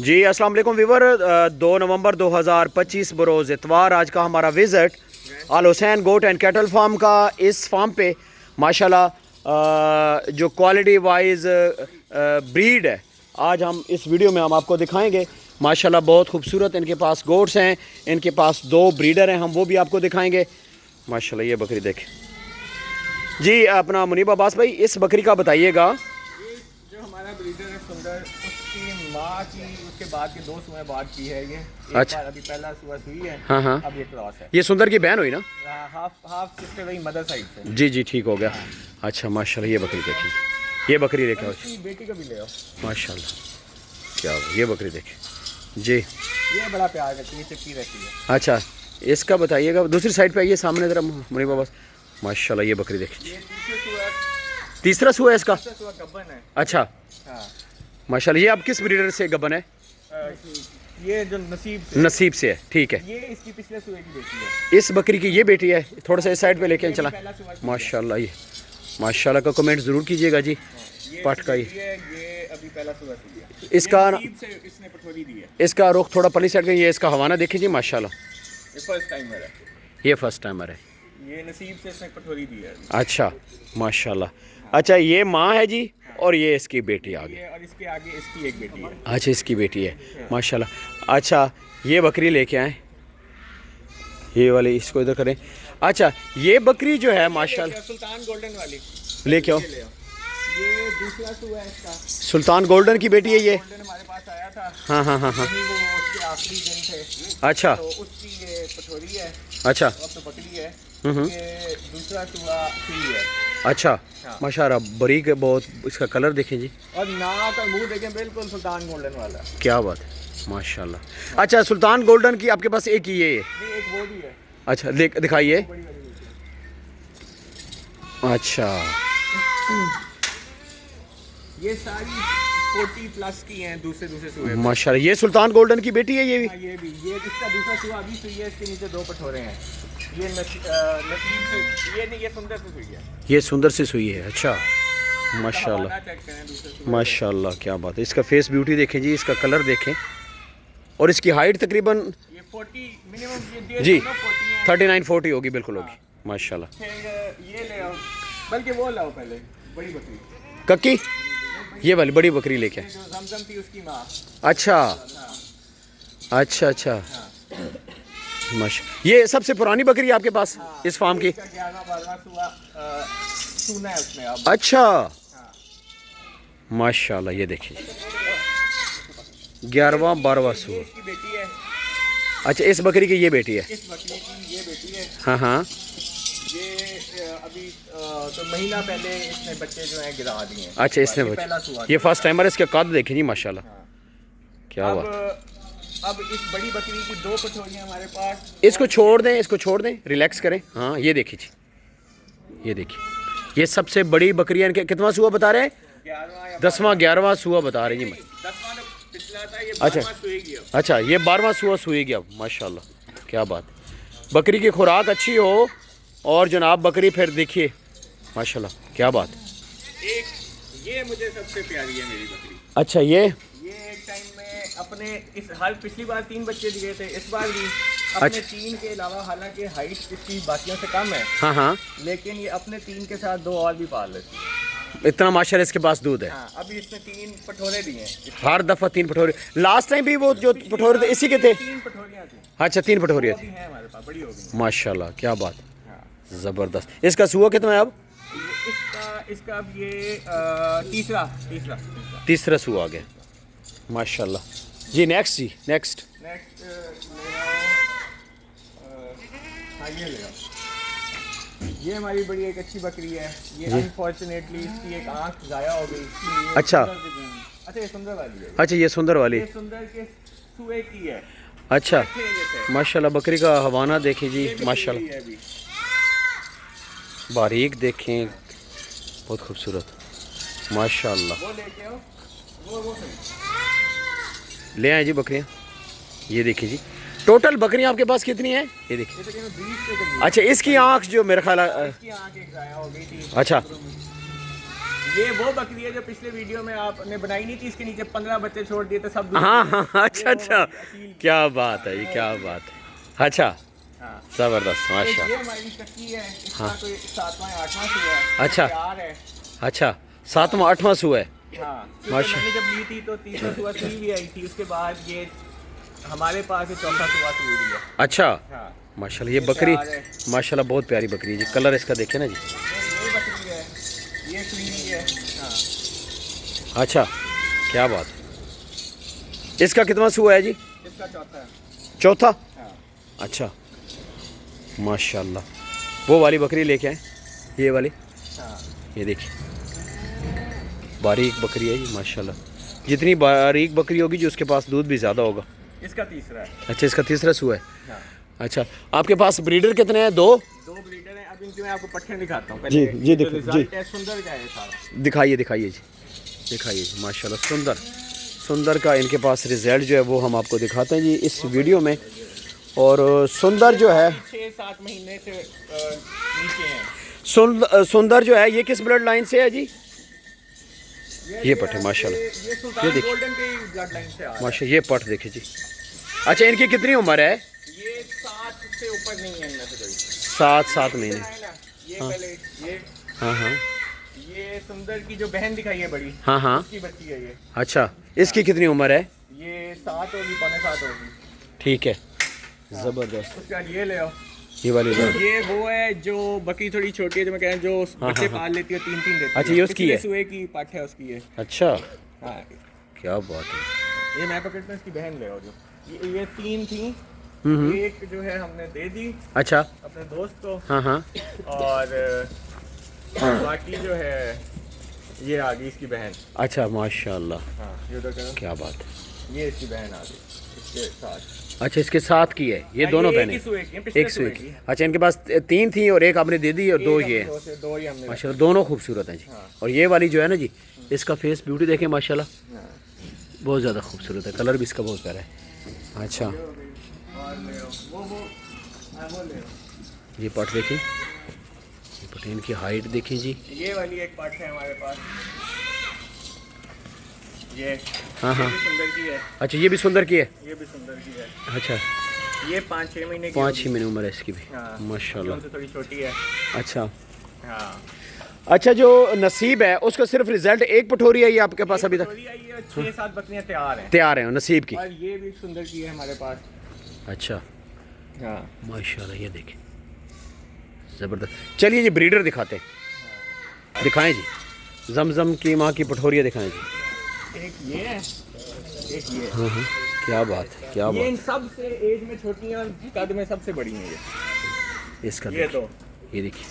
जी अस्सलाम वालेकुम वीवर 2 नवंबर 2025 बरोज़ इतवार आज का हमारा visit Al Hussain goat and cattle farm का। इस फार्म पे माशाल्लाह जो क्वालिटी वाइज ब्रीड है आज हम इस वीडियो में हम आपको दिखाएंगे। माशाल्लाह बहुत खूबसूरत इनके पास गोट्स हैं, इनके पास 2 ब्रीडर हैं, हम वो भी आपको दिखाएंगे। माशाल्लाह ये बकरी देखें जी। अपना मुनीब अब्बास भाई इस बकरी का बताइएगा। जो हमारा ब्रीडर है सुंदर, उसकी माँ की उसके बाद के 2 सुबह बाद की है ये। अच्छा, अभी पहला सुबह हुई है। हाँ हाँ, अब ये क्रॉस है। ये सुंदर की बहन हुई ना? हाफ सिस्टर वही मदर साइड से। जी जी ठीक हो गया। अच्छा माशाल्लाह ये बकरी देखिए, ये बकरी देखे उसकी बेटी को भी ले आओ। माशाल्लाह क्या हो, ये बकरी देखे जी। ये बड़ा प्यार करती है, चिपकी रहती है। अच्छा इसका बताइएगा, दूसरी साइड पे आइए सामने ज़रा मुनीब अब्बास। माशाल्लाह ये बकरी देखिए, ये तीसरा सुआ है इसका। सुबह गब्बन है। अच्छा हाँ। माशाल्लाह ये अब किस ब्रीडर से गबन है? ये जो नसीब से है, ठीक है। ये इसकी पिछले सुबह की बेटी है। इस बकरी की ये बेटी है, थोड़ा सा इस साइड पे लेके चला। माशाल्लाह ये माशाल्लाह का कमेंट ज़रूर कीजिएगा जी। पट का ये अभी पहला सुबह हुई है। इसका इसने पठोरी दी है। इसका रुख थोड़ा पली साइड का, ये इसका हवाना देखिए जी माशाल्लाह। ये फर्स्ट टाइमर है। ये फर्स्ट टाइमर है। ये नसीब से इसने पठोरी दी है। अच्छा माशाल्लाह। अच्छा ये माँ है जी और ये इसकी बेटी आ गई। और इसके आगे इसकी एक बेटी है। अच्छा इसकी बेटी है माशाल्लाह। अच्छा ये बकरी लेके आए, ये वाली इसको इधर करें। अच्छा ये बकरी जो है माशाल्लाह सुल्तान गोल्डन वाली लेके आओ। ये दूसरा सुबह है इसका। सुल्तान गोल्डन की बेटी है ये। गोल्डन हमारे पास आया था। हाँ हाँ हाँ हाँ। वो उसके आखिरी दिन थे। अच्छा तो उसकी ये पठोरी है। अच्छा अब तो बकरी है। ये दूसरा सुबह सुई है। अच्छा हाँ। माशाल्लाह बरीक है बहुत। इसका कलर देखें जी और नाक और मुंह देखें, बिल्कुल सुल्तान गोल्डन वाला। क्या बात है माशाल्लाह। अच्छा सुल्तान गोल्डन की आपके पास एक ही ये है? नहीं, एक वो भी है। अच्छा दिखाइए। बड़ी वाली बेटी। अच्छा ये सारी 40 प्लस की हैं, दूसरे सुबह। माशाल्लाह ये सुल्तान गोल्डन की बेटी है ये भी? हाँ, ये भी। ये इसका दूसरा सुबह अभी सुई है। इसके नीचे 2 पठोरे हैं। ये नसीब से, ये नहीं, ये सुंदर से सुई है। ये सुंदर से सुई है। अच्छा माशाल्लाह चेक करें दूसरे सुबह। माशाल्लाह क्या बात है। इसका फेस ब्यूटी देखें जी, इसका कलर देखें और इसकी हाइट तकरीबन ये 40 मिनिमम ये जी 39-40 39-40 होगी, बिल्कुल होगी माशाल्लाह। फिर ये ले आओ, बल्कि वो लाओ पहले बड़ी बकरी। कक्की ये वाली बड़ी बकरी लेके आए। जो जमजम थी उसकी माँ। अच्छा अच्छा अच्छा माशा। ये सबसे पुरानी बकरी है आपके पास इस फार्म की? 11-12 सुबह सूना है उसने अब। अच्छा माशाल्लाह ये देखिए 11वां-12वां सुबह। इसकी बेटी है। अच्छा इस बकरी की ये बेटी है? इस बकरी की ये बेटी है। हाँ हाँ। ये अभी तो महीना पहले इसने बच्चे जो हैं गिरा दिए हैं। अच्छा इसने ये पहला सुबह। ये फर्स्ट टाइमर। इसका कद देखें जी माशाल्लाह क्या बात। अब इस बड़ी बकरी की 2 पठोरियां हमारे पास। इसको छोड़ दें, इसको छोड़ दें, रिलैक्स करें। हाँ ये देखिए जी, ये देखिए ये सबसे बड़ी बकरियां। इनके कितना सुआ बता रहे हैं? 10वां-11वां सुआ बता रहे हैं जी। 10वां तो पिछला था, ये अच्छा 12वां सुई गया। अच्छा ये 12वां सुआ सुई गया माशाल्लाह क्या बात। बकरी की खुराक अच्छी हो और जनाब बकरी फिर देखिए माशाल्लाह क्या बात। एक ये मुझे सबसे प्यारी है मेरी बकरी। अच्छा ये एक टाइम में अपने इस हाल पिछली बार 3 बच्चे दिए थे, इस बार भी अपने अच्छा। 3 के अलावा, हालांकि हाइट इसकी बाकियों से कम है, हाँ हाँ, लेकिन ये अपने 3 के साथ 2 और भी पाल लेती है। इतना माशाल्लाह इसके पास दूध है। हाँ, अभी इसने 3 पठोरे दिए हैं। हर दफ़ा 3 पठोरे। लास्ट टाइम भी वो जो पठोरे थे इसी के थे? 3 पठोरियाँ थी। अच्छा 3 पठोरियाँ अभी थी हैं हमारे पास, बड़ी हो गई। माशाल्लाह क्या बात। हाँ। ज़बरदस्त। इसका सुआ कितना है अब? इसका अब ये तीसरा सुआ आ गया माशाल्लाह जी। नेक्स्ट जी नेक्स्ट। नेक्स्ट ये ले आओ। ये हमारी बड़ी एक अच्छी बकरी है। ये अनफॉर्चुनेटली इसकी एक आंख ज़ाया हो गई। अच्छा ये सुंदर वाली है। अच्छा ये सुंदर वाली। ये सुंदर के सुए की है। अच्छा माशाल्लाह बकरी का हवाना देखें जी माशाल्लाह, बारीक देखें बहुत खूबसूरत माशाल्लाह। वो लेके आओ, वो ले आए जी बकरियाँ। ये देखिए जी टोटल बकरियाँ आपके पास कितनी हैं? ये देखिए। ये तो 20 से करीब। अच्छा इसकी आँख जो मेरा ख्याल इसकी आंख एक ज़ाया हो गई थी। अच्छा ये वो बकरी है जो पिछले वीडियो में आपने बनाई नहीं थी, इसके नीचे 15 बच्चे छोड़ दिए थे सब दूध हाँ पी हाँ गए। अच्छा ये वो अच्छा, बकरी असील। क्या बात है, ये क्या बात है। अच्छा, हाँ। ज़बरदस्त, एक माशा। ये हमारी कच्ची है, इसका हाँ। कोई 7वां या 8वां सूआ है। अच्छा। तैयार है। अच्छा, 7वां 8वां सूआ है। हाँ, क्योंकि माशा। मैंने जब ली थी तो 3रा सूआ सुई भी आई थी, उसके बाद ये हमारे पास ये 4था सूआ सूई हुई है। अच्छा, हाँ, माशाल्लाह, ये बकरी तैयार है। माशाल्लाह बहुत प्यारी बकरी है जी। कलर इसका देखे ना जी। ये बकरी है, ये सुई हुई है। हाँ, अच्छा, क्या बात है। इसका कितना सूआ है जी? इसका 4था है। चौथा। हाँ, अच्छा, माशाल्लाह। वो वाली बकरी लेके आए, ये वाली, हाँ। ये देखिए, बारीक बकरी है जी माशाल्लाह। जितनी बारीक बकरी होगी जो उसके पास दूध भी ज़्यादा होगा। इसका 3रा है। अच्छा, इसका 3रा सूआ है। हाँ। अच्छा, आपके पास ब्रीडर कितने हैं? 2 2 ब्रीडर हैं। अब इनके मैं आपको पट्ठे दिखाता हूँ। जी, पहले जी, ये जो दिख- रिजल्ट जी। है सुंदर का है सारा। दिखाइए दिखाइए जी, दिखाइए जी, माशाल्लाह सुंदर सुंदर का इनके पास रिजल्ट जो है वो हम आपको दिखाते हैं जी इस वीडियो में। और सुंदर जो है 6-7 महीने से नीचे हैं। सुंदर जो है ये किस ब्लड लाइन से है जी? ये पट्टे माशाल्लाह, ये सुल्तान ये देखिए। गोल्डन के ब्लड लाइन से आ रहा है। माशा, ये पट देखिए जी। अच्छा, इनकी कितनी उम्र है? ये 7 से ऊपर नहीं है इनमें से कोई। 7 महीने। है ना, ये पहले ये हाँ हाँ ये सुंदर की जो बहन दिखाई है बड़ी, हाँ हाँ। उसकी बच्ची है ये। अच्छा, इसकी कितनी उम्र है? ये 7 होगी, 6.25 होगी। ठीक है, ज़बरदस्त। उसके बाद ये ले आओ। ये वाली लो। ये वो है जो बकरी थोड़ी छोटी है, जो मैं कह रहा हूँ, जो बच्चे हाँ। पाल लेती है, 3-3 देती है। अच्छा, ये उसकी पिछले है? सुए की पाठ है उसकी है। अच्छा, हाँ, क्या बात है। ये मैं पकड़ता हूँ, इसकी बहन ले आओ जो। ये 3 थी, एक जो है हमने दे दी अच्छा, अपने दोस्त को, हाँ हाँ। और बाकी जो है ये आ गई इसकी बहन। अच्छा, माशाल्लाह, हाँ, ये उधर करो। क्या बात है। ये इसकी बहन आ गई इसके साथ। अच्छा, इसके साथ की है ये हाँ, दोनों एक बहनें? ही सूए की है, पिछले एक सूए सूए की। अच्छा, इनके पास 3 थी और एक आपने दे दी और 2 एक ये हमने है। दो से 2 ही हमने माशाल्लाह, दोनों खूबसूरत हैं जी। हाँ। और ये वाली जो है ना जी, इसका फेस ब्यूटी देखें माशाल्लाह, हाँ। बहुत ज़्यादा खूबसूरत है। कलर भी इसका बहुत प्यारा है। अच्छा, ये हो गई। और ले आओ वो ले आओ। ये पट देखें, ये पट, इनकी हाइट देखें जी। ये वाली एक पार्ट है हमारे पास। ये हाँ, हाँ। ये भी सुंदर की है। अच्छा, ये भी सुंदर की है। ये भी सुंदर की है। अच्छा, ये 5-6 महीने की 5 ही महीने उम्र है इसकी भी। हाँ, माशाल्लाह। ये उनसे थोड़ी छोटी है। अच्छा हाँ, अच्छा, जो नसीब है उसका सिर्फ रिजल्ट एक पठोरी है ये आपके पास अभी तक? थोड़ी आई है, 6-7 बकरियां तैयार हैं। तैयार है नसीब की। और ये भी सुंदर की है हमारे पास। अच्छा, हाँ, माशाल्लाह, ये देखें, ज़बरदस्त। चलिए जी, ब्रीडर दिखाते हैं, दिखाएं जी। जमजम की माँ की पठोरियाँ दिखाएं जी। एक ये है, एक ये है। हाँ हाँ, क्या बात है, क्या ये बात इन सब से एज में छोटी हैं और कद में सबसे बड़ी हैं ये। है। इसका ये देखिए, दो, ये देखिए,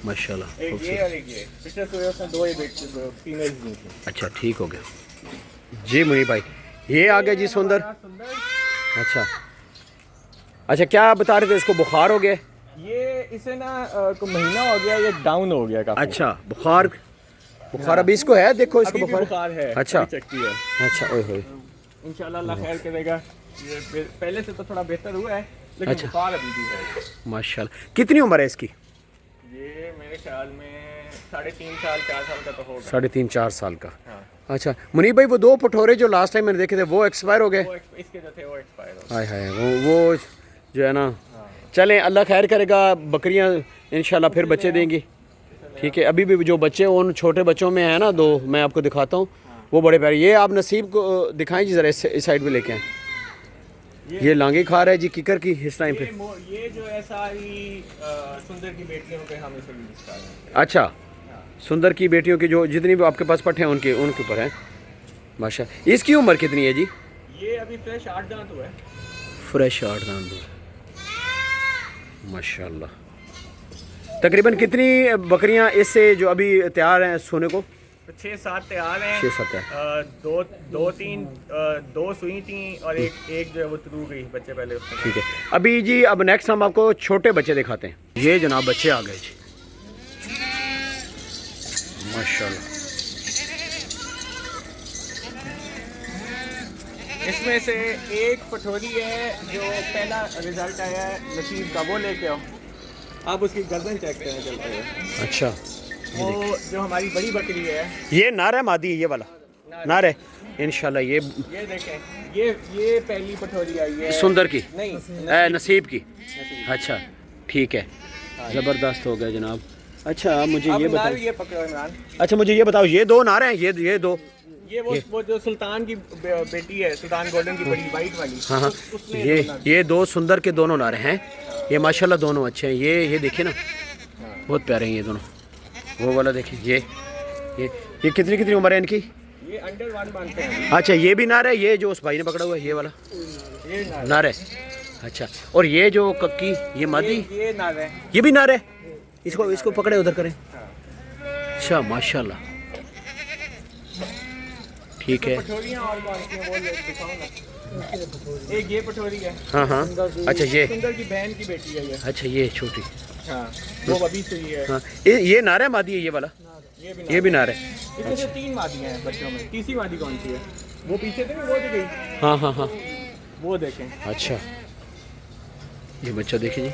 माशाल्लाह, एक ये खूबसूरत। और एक ये। पिछले सूए उसमें 2 ही बेटे, 2 फीमेल्स दी थी। अच्छा, ठीक हो गया जी मुनी भाई। ये आ गया जी सुंदर। हमारा सुंदर। अच्छा अच्छा, क्या बता रहे थे, इसको बुखार हो गया? ये इसे ना को महीना हो गया, ये डाउन हो गया काफी। अच्छा, बुखार अभी इसको है? देखो इसको अभी भी बुखार है। अच्छा अभी चक्की है। अच्छा, ओए होए, इंशाल्लाह अल्लाह खैर करेगा। ये पहले से तो थोड़ा बेहतर हुआ है, लेकिन अच्छा। बुखार अभी भी है। माशाल्लाह। कितनी उम्र है इसकी? ये मेरे ख्याल में 3.5 साल 4 साल का तो होगा। 3.5-4 साल का। हाँ, अच्छा मुनीब भाई, वो 2 पठोरे जो लास्ट टाइम मैंने देखे थे वो एक्सपायर हो गए? इसके जो थे वो एक्सपायर हो हाय हाय, वो जो है ना, चलें, अल्लाह खैर करेगा, बकरियां इंशाल्लाह फिर बच्चे देंगी। ठीक है, अभी भी जो बच्चे उन छोटे बच्चों में है ना 2, मैं आपको दिखाता हूँ, वो बड़े प्यारे। ये आप नसीब को दिखाएं जी ज़रा, इस साइड पे लेके आएँ। ये लांगी खा रहा है जी किकर की इस टाइम पे। ये जो है सारी सुंदर की बेटियों पे हम इसे यूज कर रहे हैं। अच्छा, सुंदर की बेटियों की जो जितनी भी आपके पास पट्टे हैं उनके ऊपर हैं। माशा, इसकी उम्र कितनी है जी? ये अभी फ्रेश 8 दांत हुआ है। फ्रेश 8 दांत हुआ, माशाल्लाह। तकरीबन कितनी बकरियां इससे जो अभी तैयार हैं सोने को? 6-7 तैयार हैं। 6-7 है। 2 सुई थी और एक जो है वो तुरू गई बच्चे पहले उसमें। ठीक है, अभी जी अब नेक्स्ट हम आपको छोटे बच्चे दिखाते हैं। ये जनाब बच्चे आ गए जी, माशाल्लाह। इसमें से एक पठोरी है जो पहला रिजल्ट आया है नसीब का, वो लेके आओ। आप उसकी गर्दन चेक करें चलते हुए। अच्छा, वो जो हमारी बड़ी बकरी है, ये नार है मादी है, ये वाला नार है इंशाल्लाह। ये देखें, ये पहली पठोरी आई है सुंदर की, नहीं नसीब की। अच्छा ठीक है, ज़बरदस्त हो गया जनाब। अच्छा मुझे ये बताओ, ये पकड़ो इमरान। अच्छा मुझे ये बताओ, ये दो नार हैं, ये दो? ये वो जो सुल्तान की बेटी है, सुल्तान गोल्डन की बड़ी वाइट वाली। हाँ हाँ, ये दो सुंदर के दोनों नारे हैं, ये माशाल्लाह दोनों अच्छे हैं। ये देखिए ना, बहुत प्यारे हैं ये दोनों। वो वाला देखिए, ये कितनी उम्र है इनकी? ये अंडर 1 मंथ है। अच्छा ये भी नार है, ये जो उस भाई ने पकड़ा हुआ है ये वाला ये नार है। अच्छा, और ये जो कक्की, ये मादी, ये नार है, ये भी नार है। इसको पकड़े उधर करें। अच्छा माशाल्लाह, ठीक है। पठोरियाँ और कौन सी हैं वो दिखाओ ना। एक ये पठोरी है। हाँ हाँ, अच्छा ये सुंदर की बहन की बेटी है ये। अच्छा ये छोटी, हाँ वो अभी सुई है। हाँ ये नार है मादी है ये वाला? ये भी नार है। इसमें से 3 मादियाँ हैं बच्चों में। तीसरी मादी कौन सी है? वो पीछे थे, वो दिख गई। हाँ हाँ हाँ, वो देखें। अच्छा ये बच्चा देखिए जी,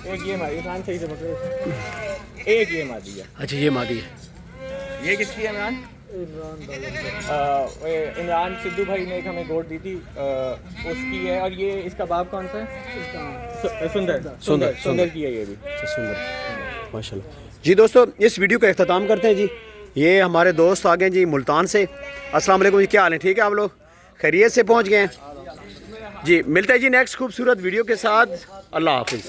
एक ये मादी, इमरान सही से पकड़ो। एक ये मादी है। अच्छा ये मादी है। ये किसकी है इमरान? इमरान सिद्धू भाई ने एक हमें गोट दी थी, उसकी है। और ये इसका बाप कौन सा है? सुंदर की है ये भी। अच्छा सुंदर, माशाल्लाह जी। दोस्तों इस वीडियो का अख्ताम करते हैं जी। ये हमारे दोस्त आ गए जी मुल्तान से। अस्सलाम वालेकुम जी, क्या हाल है? ठीक है, आप लोग खैरियत से पहुंच गए हैं जी। मिलते हैं जी नेक्स्ट खूबसूरत वीडियो के साथ। अल्लाह हाफिज़।